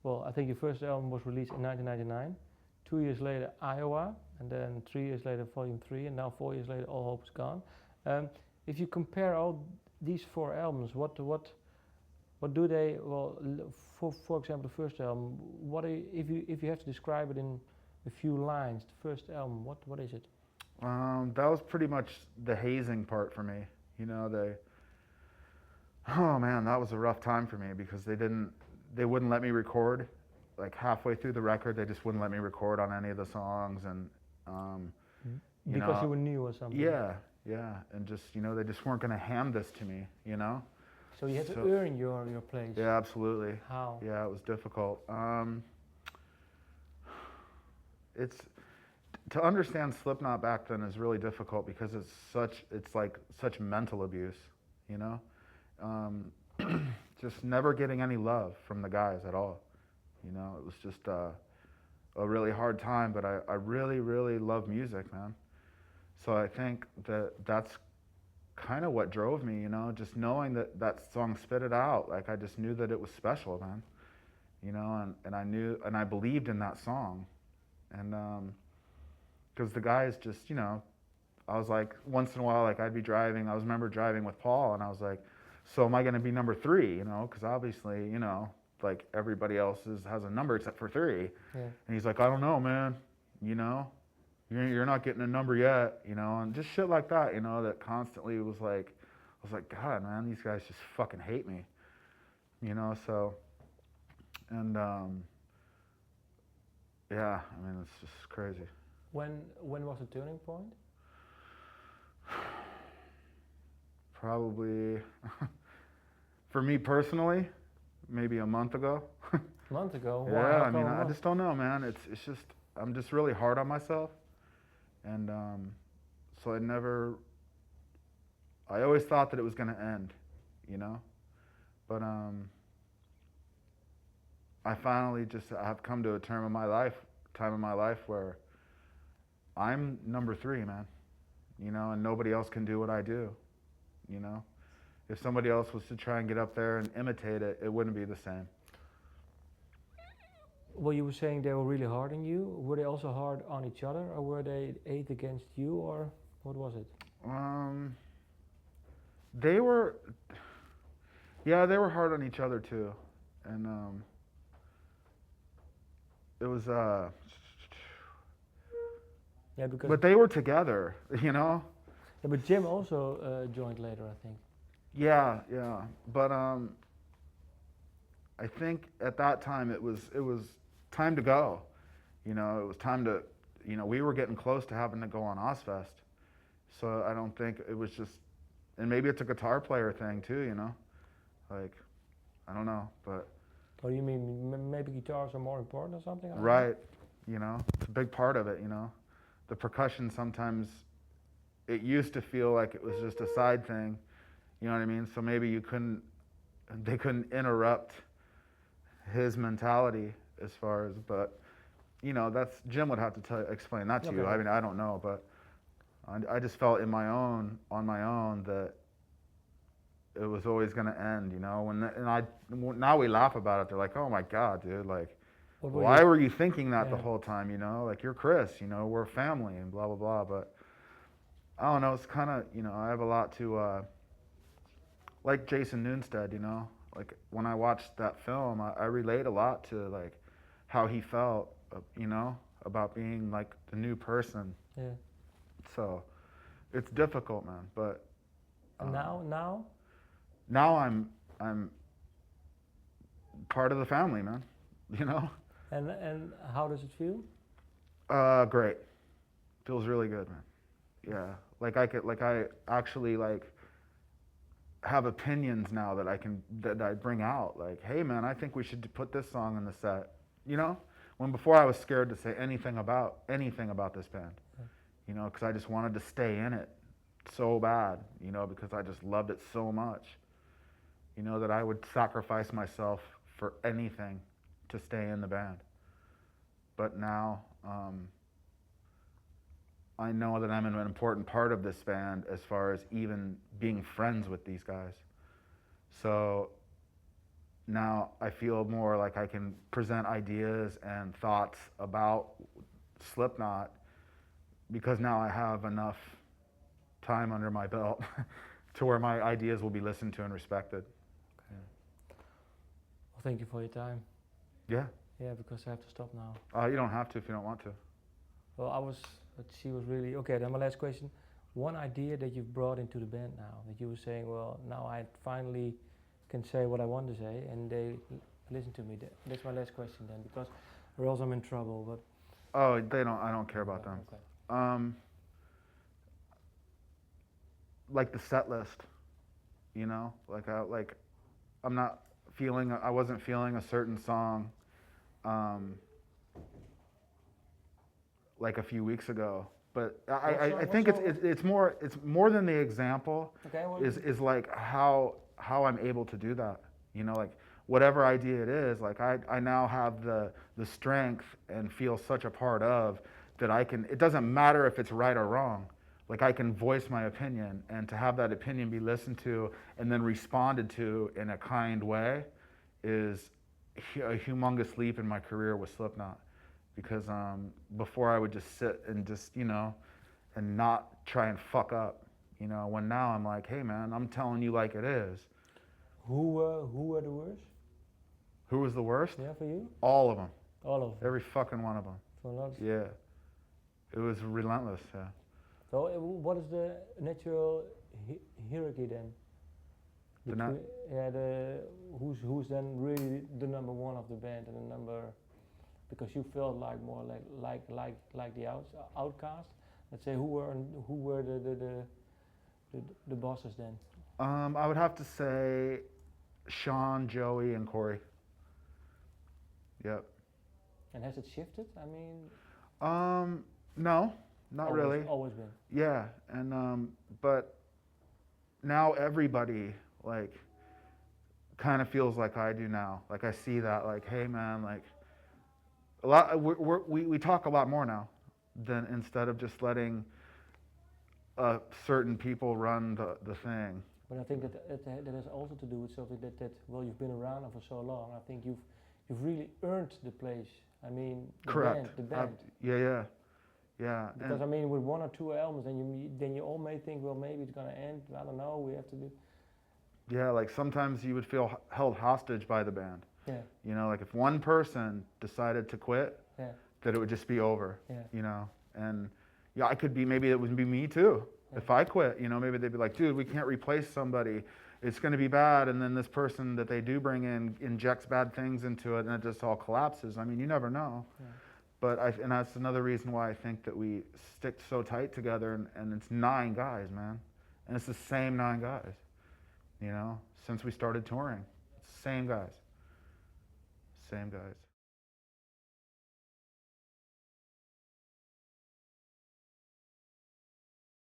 well, I think your first album was released in 1999. 2 years later, Iowa, and then 3 years later, Volume 3, and now 4 years later, All Hope Is Gone. If you compare all these 4 albums, what do they? Well, for example, the first album. If you have to describe it in a few lines, the first album, what is it? That was pretty much the hazing part for me. You know, oh man, that was a rough time for me because they wouldn't let me record. Like halfway through the record, they just wouldn't let me record on any of the songs, and because you were new or something. Yeah, and just they just weren't going to hand this to me, So you had to earn your place. Yeah, absolutely. How? Yeah, it was difficult. It's to understand Slipknot back then is really difficult because it's like such mental abuse, just never getting any love from the guys at all. It was just a really hard time, but I really, really love music, man. So I think that's kind of what drove me, just knowing that song Spit It Out. Like I just knew that it was special, man, and I knew, and I believed in that song. And because the guys just, I was like, once in a while, like I'd be driving, I remember driving with Paul, and I was like, so am I going to be number 3, because obviously, like everybody else has a number except for 3. Yeah. And he's like, I don't know, man, you're not getting a number yet, and just shit like that, that constantly was like, I was like, God, man, these guys just fucking hate me, so, and yeah, I mean, it's just crazy. When was the turning point? Probably, for me personally, maybe a month ago. A month ago? Yeah, I mean, I just don't know, man. It's just, I'm just really hard on myself. And so I always thought that it was going to end, But I finally I've come to a time in my life where I'm number 3, man, and nobody else can do what I do, If somebody else was to try and get up there and imitate it, it wouldn't be the same. Well, you were saying they were really hard on you. Were they also hard on each other, or were they hate against you, or what was it? They were hard on each other too, and it was yeah, because. But they were together, Yeah, but Jim also joined later, I think. Yeah, but I think at that time it was time to go, it was time to, we were getting close to having to go on Ozfest, so I don't think it was just, and maybe it's a guitar player thing too, like, I don't know, but. Oh, you mean maybe guitars are more important or something? Right, it's a big part of it, the percussion sometimes, it used to feel like it was just a side thing, you know what I mean? So maybe they couldn't interrupt his mentality as far as, but, that's, Jim would have to explain that to you. I mean, I don't know, but I just felt on my own that it was always going to end, now we laugh about it. They're like, oh my God, dude, like, why were you thinking that the whole time, like you're Chris, we're a family and blah, blah, blah. But I don't know, it's kind of, I have a lot to, like Jason Newsted, like when I watched that film, I relate a lot to like how he felt, about being like the new person. Yeah. So it's difficult, man, but. And now? Now I'm part of the family, man, And how does it feel? Great. Feels really good, man. Yeah. Like I actually like have opinions now that I bring out. Like, hey man, I think we should put this song in the set. When before I was scared to say anything about this band. Because I just wanted to stay in it so bad, because I just loved it so much. That I would sacrifice myself for anything to stay in the band. But now, I know that I'm an important part of this band as far as even being friends with these guys. So now I feel more like I can present ideas and thoughts about Slipknot because now I have enough time under my belt to where my ideas will be listened to and respected. Okay. Well, thank you for your time. Yeah. Yeah, because I have to stop now. You don't have to if you don't want to. Well, she was really, okay, then my last question. One idea that you've brought into the band now, that you were saying, well, now I finally can say what I want to say, and they listen to me. That's my last question then, because or else I'm in trouble, but. Oh, I don't care about them. Okay. Like the set list, you know, I wasn't feeling a certain song, like a few weeks ago. But I think it's more than the example. Okay, is like how I'm able to do that. You know, like whatever idea it is, like I now have the strength and feel such a part of that I can. It doesn't matter if it's right or wrong. Like I can voice my opinion, and to have that opinion be listened to and then responded to in a kind way is a humongous leap in my career with Slipknot. Because before I would just sit and just, you know, and not try and fuck up, you know, when now I'm like, hey man, I'm telling you like it is. Who were the worst? Who was the worst? Yeah, for you? All of them. All of them? Every fucking one of them. For a lot? Yeah. It was relentless, yeah. So what is the natural hierarchy then? Who's then really the number one of the band and the number, because you felt like more like the outcast. Let's say who were the bosses then? I would have to say Sean, Joey, and Corey. Yep. And has it shifted? I mean. No, not really. Always been. Yeah, and but now everybody like kind of feels like I do now. Like I see that, like, hey man, like a lot. We talk a lot more now than instead of just letting certain people run the thing. But I think that has also to do with something that well, you've been around for so long. I think you've really earned the place. I mean, Correct. The band. Yeah. Because I mean, with one or two albums, then you all may think, well, maybe it's gonna end. I don't know. We have to do. Yeah, like sometimes you would feel held hostage by the band. Yeah. You know, like if one person decided to quit, yeah. that it would just be over. Yeah. You know, and yeah, I could be, maybe it would be me too. Yeah. If I quit, you know, maybe they'd be like, dude, we can't replace somebody. It's going to be bad. And then this person that they do bring in injects bad things into it and it just all collapses. I mean, you never know. Yeah. But and that's another reason why I think that we stick so tight together, and it's 9 guys, man. And it's the same 9 guys, you know, since we started touring. It's the same guys. Same guys.